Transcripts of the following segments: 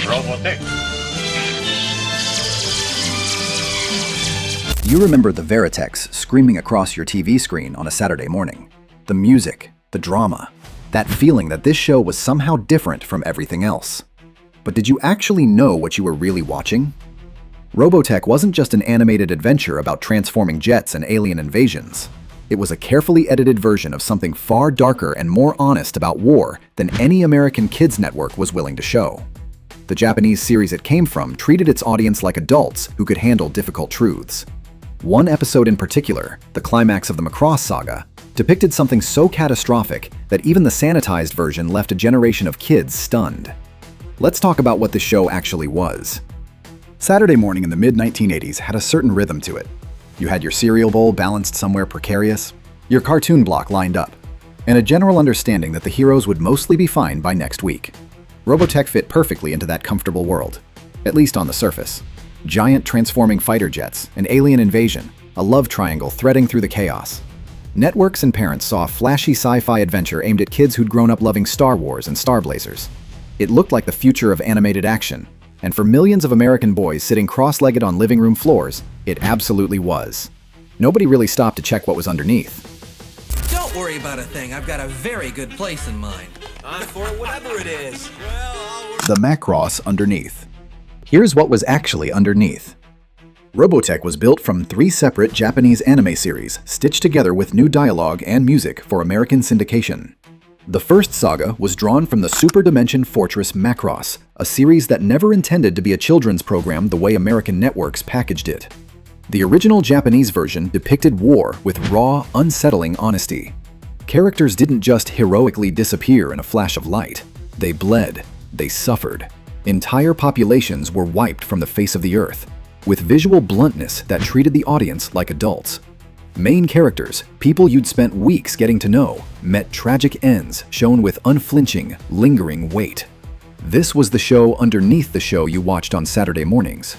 Robotech. You remember the Voltron screaming across your TV screen on a Saturday morning. The music, the drama, that feeling that this show was somehow different from everything else. But did you actually know what you were really watching? Robotech wasn't just an animated adventure about transforming jets and alien invasions. It was a carefully edited version of something far darker and more honest about war than any American kids network was willing to show. The Japanese series it came from treated its audience like adults who could handle difficult truths. One episode in particular, the climax of the Macross saga, depicted something so catastrophic that even the sanitized version left a generation of kids stunned. Let's talk about what the show actually was. Saturday morning in the mid-1980s had a certain rhythm to it. You had your cereal bowl balanced somewhere precarious, your cartoon block lined up, and a general understanding that the heroes would mostly be fine by next week. Robotech fit perfectly into that comfortable world, at least on the surface. Giant transforming fighter jets, an alien invasion, a love triangle threading through the chaos. Networks and parents saw a flashy sci-fi adventure aimed at kids who'd grown up loving Star Wars and Star Blazers. It looked like the future of animated action, and for millions of American boys sitting cross-legged on living room floors, it absolutely was. Nobody really stopped to check what was underneath. Don't worry about a thing, I've got a very good place in mind. I'm for whatever it is. The Macross underneath. Here's what was actually underneath. Robotech was built from 3 separate Japanese anime series stitched together with new dialogue and music for American syndication. The first saga was drawn from the Super Dimension Fortress Macross, a series that never intended to be a children's program the way American networks packaged it. The original Japanese version depicted war with raw, unsettling honesty. Characters didn't just heroically disappear in a flash of light. They bled. They suffered. Entire populations were wiped from the face of the earth, with visual bluntness that treated the audience like adults. Main characters, people you'd spent weeks getting to know, met tragic ends shown with unflinching, lingering weight. This was the show underneath the show you watched on Saturday mornings.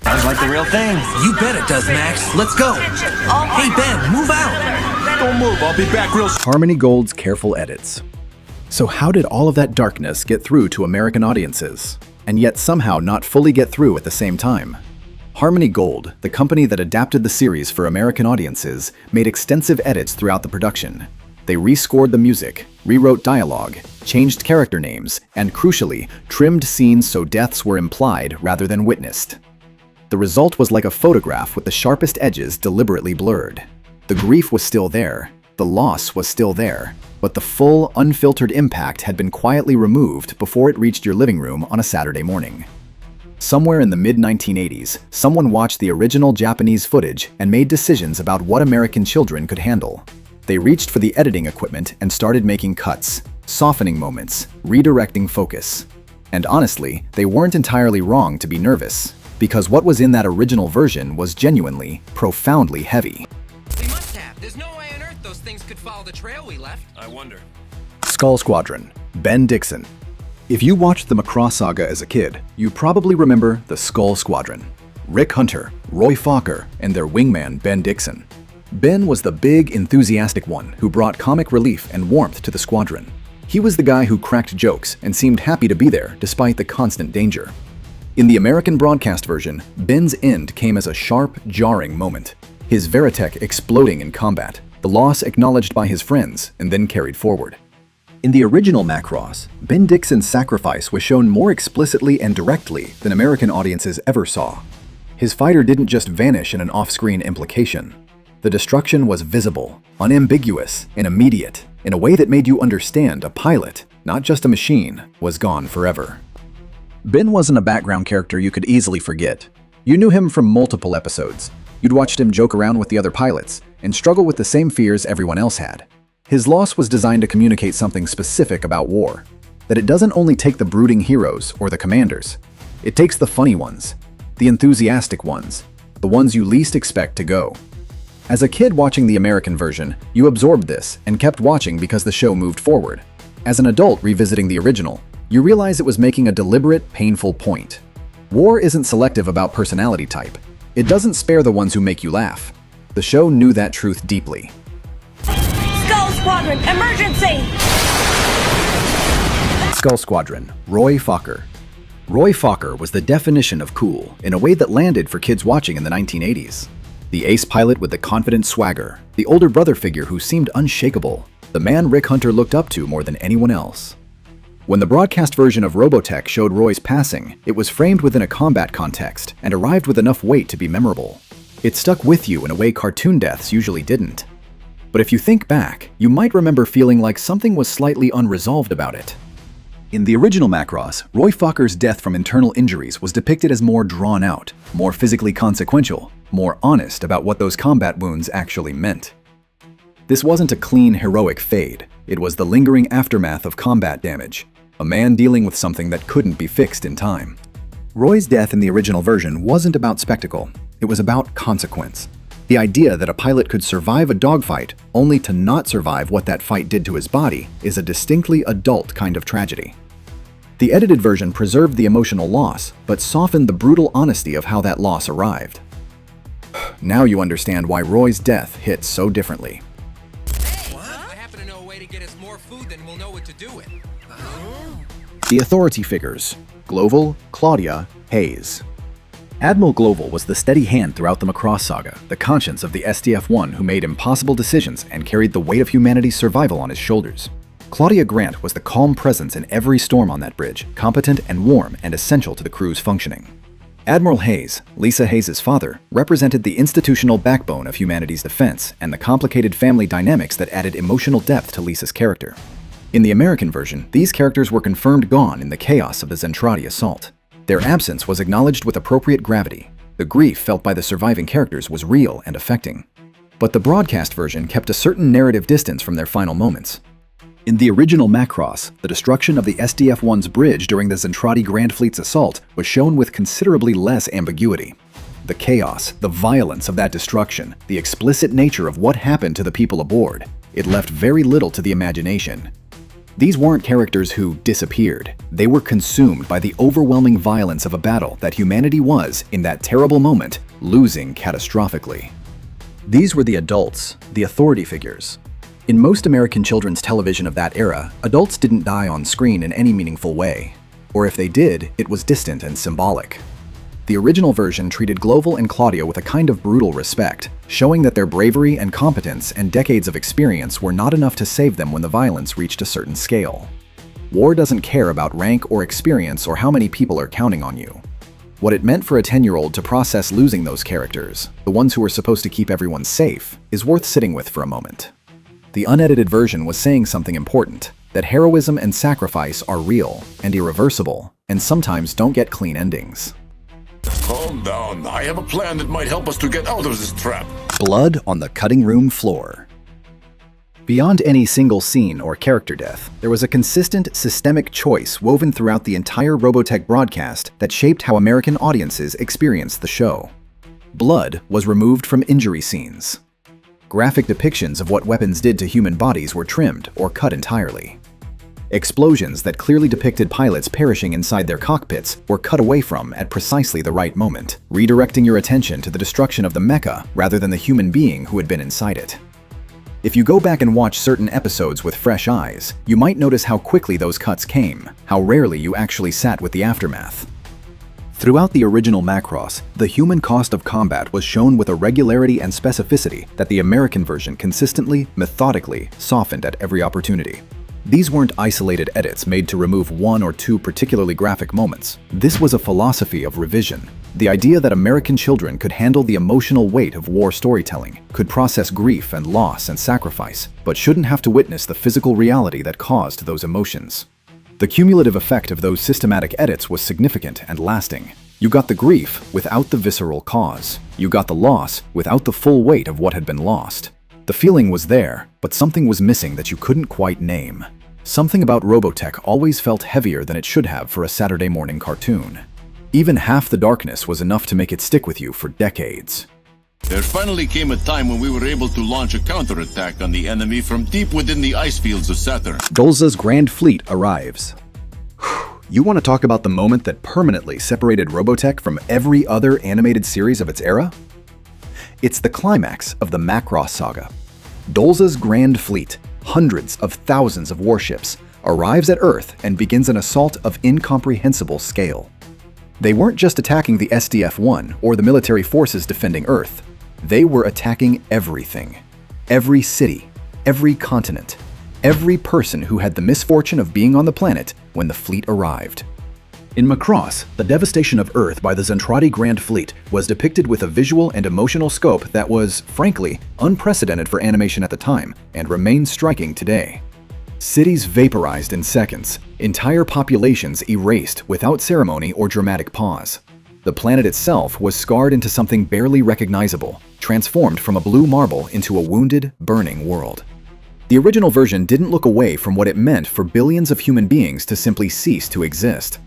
Sounds like the real thing. You bet it does, Max. Let's go. Hey, Ben, move out. Don't move, I'll be back real soon. Harmony Gold's careful edits. So how did all of that darkness get through to American audiences, and yet somehow not fully get through at the same time? Harmony Gold, the company that adapted the series for American audiences, made extensive edits throughout the production. They rescored the music, rewrote dialogue, changed character names, and crucially, trimmed scenes so deaths were implied rather than witnessed. The result was like a photograph with the sharpest edges deliberately blurred. The grief was still there, the loss was still there, but the full, unfiltered impact had been quietly removed before it reached your living room on a Saturday morning. Somewhere in the mid-1980s, someone watched the original Japanese footage and made decisions about what American children could handle. They reached for the editing equipment and started making cuts, softening moments, redirecting focus. And honestly, they weren't entirely wrong to be nervous, because what was in that original version was genuinely, profoundly heavy. We must have. There's no way on earth those things could follow the trail we left. I wonder. Skull Squadron, Ben Dixon. If you watched the Macross saga as a kid, you probably remember the Skull Squadron. Rick Hunter, Roy Fokker, and their wingman Ben Dixon. Ben was the big, enthusiastic one who brought comic relief and warmth to the squadron. He was the guy who cracked jokes and seemed happy to be there despite the constant danger. In the American broadcast version, Ben's end came as a sharp, jarring moment. His Voltron exploding in combat, the loss acknowledged by his friends and then carried forward. In the original Macross, Ben Dixon's sacrifice was shown more explicitly and directly than American audiences ever saw. His fighter didn't just vanish in an off-screen implication. The destruction was visible, unambiguous, and immediate, in a way that made you understand a pilot, not just a machine, was gone forever. Ben wasn't a background character you could easily forget. You knew him from multiple episodes. You'd watched him joke around with the other pilots and struggle with the same fears everyone else had. His loss was designed to communicate something specific about war, that it doesn't only take the brooding heroes or the commanders. It takes the funny ones, the enthusiastic ones, the ones you least expect to go. As a kid watching the American version, you absorbed this and kept watching because the show moved forward. As an adult revisiting the original, you realize it was making a deliberate, painful point. War isn't selective about personality type. It doesn't spare the ones who make you laugh. The show knew that truth deeply. Skull Squadron, emergency! Skull Squadron, Roy Fokker. Roy Fokker was the definition of cool in a way that landed for kids watching in the 1980s. The ace pilot with the confident swagger, the older brother figure who seemed unshakable, the man Rick Hunter looked up to more than anyone else. When the broadcast version of Robotech showed Roy's passing, it was framed within a combat context and arrived with enough weight to be memorable. It stuck with you in a way cartoon deaths usually didn't. But if you think back, you might remember feeling like something was slightly unresolved about it. In the original Macross, Roy Fokker's death from internal injuries was depicted as more drawn out, more physically consequential, more honest about what those combat wounds actually meant. This wasn't a clean, heroic fade. It was the lingering aftermath of combat damage, a man dealing with something that couldn't be fixed in time. Roy's death in the original version wasn't about spectacle. It was about consequence. The idea that a pilot could survive a dogfight only to not survive what that fight did to his body is a distinctly adult kind of tragedy. The edited version preserved the emotional loss, but softened the brutal honesty of how that loss arrived. Now you understand why Roy's death hit so differently. I happen to know a way to get us more food than we'll know what to do with. The authority figures: Global, Claudia, Hayes. Admiral Global was the steady hand throughout the Macross saga, the conscience of the SDF-1 who made impossible decisions and carried the weight of humanity's survival on his shoulders. Claudia Grant was the calm presence in every storm on that bridge, competent and warm and essential to the crew's functioning. Admiral Hayes, Lisa Hayes' father, represented the institutional backbone of humanity's defense and the complicated family dynamics that added emotional depth to Lisa's character. In the American version, these characters were confirmed gone in the chaos of the Zentradi assault. Their absence was acknowledged with appropriate gravity. The grief felt by the surviving characters was real and affecting. But the broadcast version kept a certain narrative distance from their final moments. In the original Macross, the destruction of the SDF-1's bridge during the Zentradi Grand Fleet's assault was shown with considerably less ambiguity. The chaos, the violence of that destruction, the explicit nature of what happened to the people aboard, it left very little to the imagination. These weren't characters who disappeared. They were consumed by the overwhelming violence of a battle that humanity was, in that terrible moment, losing catastrophically. These were the adults, the authority figures. In most American children's television of that era, adults didn't die on screen in any meaningful way. Or if they did, it was distant and symbolic. The original version treated Global and Claudia with a kind of brutal respect, showing that their bravery and competence and decades of experience were not enough to save them when the violence reached a certain scale. War doesn't care about rank or experience or how many people are counting on you. What it meant for a 10-year-old to process losing those characters, the ones who were supposed to keep everyone safe, is worth sitting with for a moment. The unedited version was saying something important, that heroism and sacrifice are real and irreversible, and sometimes don't get clean endings. Calm down. I have a plan that might help us to get out of this trap. Blood on the cutting room floor. Beyond any single scene or character death, there was a consistent, systemic choice woven throughout the entire Robotech broadcast that shaped how American audiences experienced the show. Blood was removed from injury scenes. Graphic depictions of what weapons did to human bodies were trimmed or cut entirely. Explosions that clearly depicted pilots perishing inside their cockpits were cut away from at precisely the right moment, redirecting your attention to the destruction of the mecha rather than the human being who had been inside it. If you go back and watch certain episodes with fresh eyes, you might notice how quickly those cuts came, how rarely you actually sat with the aftermath. Throughout the original Macross, the human cost of combat was shown with a regularity and specificity that the American version consistently, methodically softened at every opportunity. These weren't isolated edits made to remove one or two particularly graphic moments. This was a philosophy of revision. The idea that American children could handle the emotional weight of war storytelling, could process grief and loss and sacrifice, but shouldn't have to witness the physical reality that caused those emotions. The cumulative effect of those systematic edits was significant and lasting. You got the grief without the visceral cause. You got the loss without the full weight of what had been lost. The feeling was there, but something was missing that you couldn't quite name. Something about Robotech always felt heavier than it should have for a Saturday morning cartoon. Even half the darkness was enough to make it stick with you for decades. There finally came a time when we were able to launch a counterattack on the enemy from deep within the ice fields of Saturn. Dolza's Grand Fleet arrives. You want to talk about the moment that permanently separated Robotech from every other animated series of its era? It's the climax of the Macross saga. Dolza's Grand Fleet, hundreds of thousands of warships, arrives at Earth and begins an assault of incomprehensible scale. They weren't just attacking the SDF-1 or the military forces defending Earth. They were attacking everything. Every city, every continent, every person who had the misfortune of being on the planet when the fleet arrived. In Macross, the devastation of Earth by the Zentradi Grand Fleet was depicted with a visual and emotional scope that was, frankly, unprecedented for animation at the time and remains striking today. Cities vaporized in seconds, entire populations erased without ceremony or dramatic pause. The planet itself was scarred into something barely recognizable, transformed from a blue marble into a wounded, burning world. The original version didn't look away from what it meant for billions of human beings to simply cease to exist.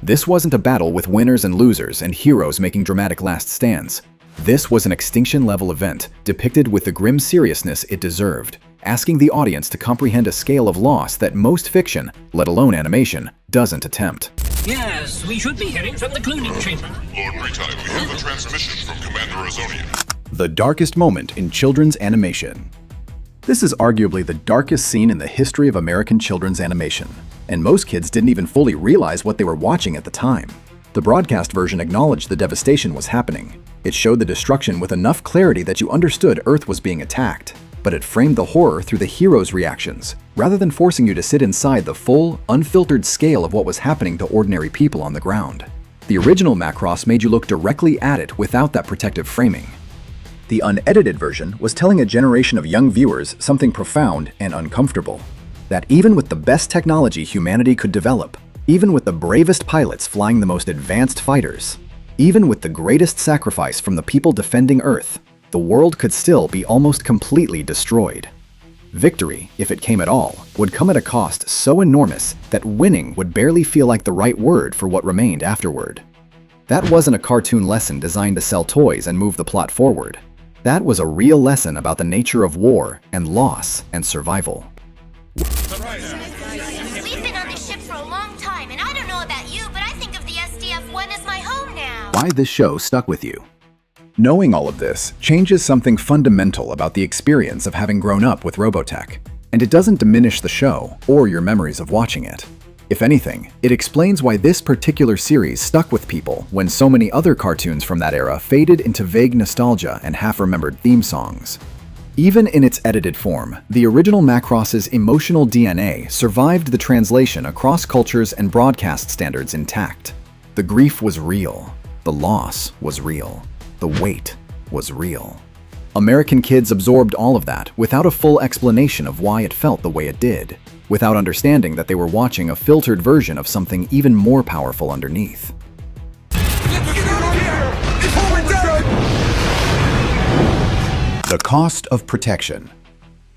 This wasn't a battle with winners and losers and heroes making dramatic last stands. This was an extinction-level event, depicted with the grim seriousness it deserved, asking the audience to comprehend a scale of loss that most fiction, let alone animation, doesn't attempt. Yes, we should be heading from the cloning chamber. Lord Retime, we have a transmission from Commander Ozonian. The darkest moment in children's animation. This is arguably the darkest scene in the history of American children's animation, and most kids didn't even fully realize what they were watching at the time. The broadcast version acknowledged the devastation was happening. It showed the destruction with enough clarity that you understood Earth was being attacked, but it framed the horror through the heroes' reactions, rather than forcing you to sit inside the full, unfiltered scale of what was happening to ordinary people on the ground. The original Macross made you look directly at it without that protective framing. The unedited version was telling a generation of young viewers something profound and uncomfortable. That even with the best technology humanity could develop, even with the bravest pilots flying the most advanced fighters, even with the greatest sacrifice from the people defending Earth, the world could still be almost completely destroyed. Victory, if it came at all, would come at a cost so enormous that winning would barely feel like the right word for what remained afterward. That wasn't a cartoon lesson designed to sell toys and move the plot forward. That was a real lesson about the nature of war and loss and survival. We've been on this ship for a long time, and I don't know about you, but I think of the SDF-1 as my home now. Why this show stuck with you. Knowing all of this changes something fundamental about the experience of having grown up with Robotech, and it doesn't diminish the show or your memories of watching it. If anything, it explains why this particular series stuck with people when so many other cartoons from that era faded into vague nostalgia and half-remembered theme songs. Even in its edited form, the original Macross's emotional DNA survived the translation across cultures and broadcast standards intact. The grief was real. The loss was real. The weight was real. American kids absorbed all of that without a full explanation of why it felt the way it did, without understanding that they were watching a filtered version of something even more powerful underneath. The cost of protection.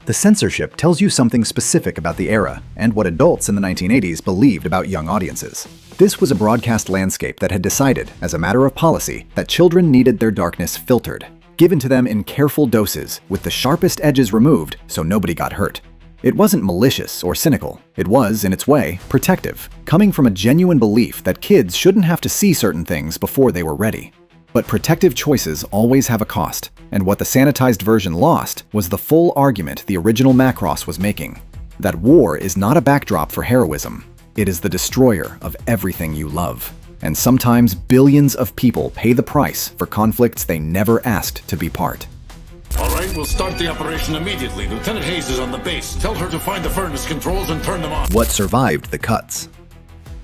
The censorship tells you something specific about the era and what adults in the 1980s believed about young audiences. This was a broadcast landscape that had decided, as a matter of policy, that children needed their darkness filtered, given to them in careful doses, with the sharpest edges removed so nobody got hurt. It wasn't malicious or cynical. It was, in its way, protective, coming from a genuine belief that kids shouldn't have to see certain things before they were ready. But protective choices always have a cost, and what the sanitized version lost was the full argument the original Macross was making. That war is not a backdrop for heroism. It is the destroyer of everything you love. And sometimes billions of people pay the price for conflicts they never asked to be part. All right, we'll start the operation immediately. Lieutenant Hayes is on the base. Tell her to find the furnace controls and turn them on. What survived the cuts?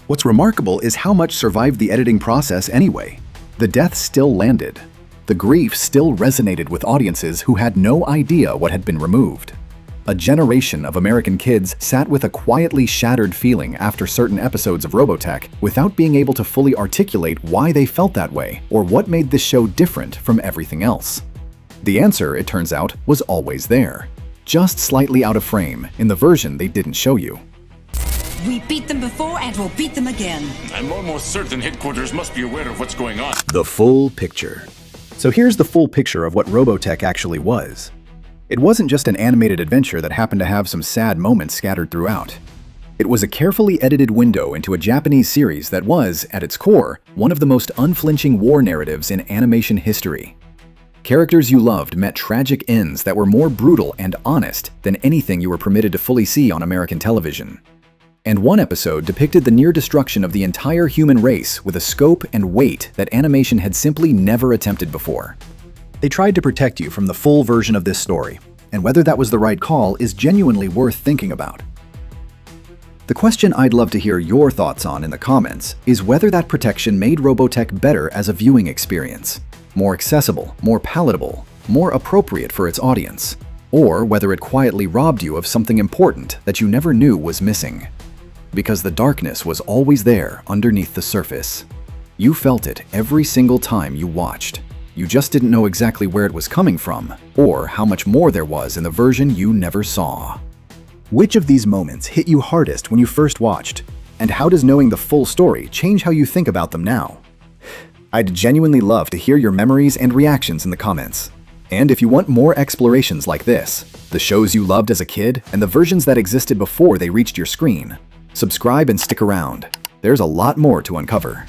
What's remarkable is how much survived the editing process anyway. The death still landed. The grief still resonated with audiences who had no idea what had been removed. A generation of American kids sat with a quietly shattered feeling after certain episodes of Robotech without being able to fully articulate why they felt that way or what made this show different from everything else. The answer, it turns out, was always there, just slightly out of frame in the version they didn't show you. We beat them before and we'll beat them again. I'm almost certain headquarters must be aware of what's going on. The full picture. So here's the full picture of what Robotech actually was. It wasn't just an animated adventure that happened to have some sad moments scattered throughout. It was a carefully edited window into a Japanese series that was, at its core, one of the most unflinching war narratives in animation history. Characters you loved met tragic ends that were more brutal and honest than anything you were permitted to fully see on American television. And one episode depicted the near destruction of the entire human race with a scope and weight that animation had simply never attempted before. They tried to protect you from the full version of this story, and whether that was the right call is genuinely worth thinking about. The question I'd love to hear your thoughts on in the comments is whether that protection made Robotech better as a viewing experience, more accessible, more palatable, more appropriate for its audience, or whether it quietly robbed you of something important that you never knew was missing. Because the darkness was always there underneath the surface. You felt it every single time you watched. You just didn't know exactly where it was coming from, or how much more there was in the version you never saw. Which of these moments hit you hardest when you first watched? And how does knowing the full story change how you think about them now? I'd genuinely love to hear your memories and reactions in the comments. And if you want more explorations like this, the shows you loved as a kid and the versions that existed before they reached your screen, subscribe and stick around. There's a lot more to uncover.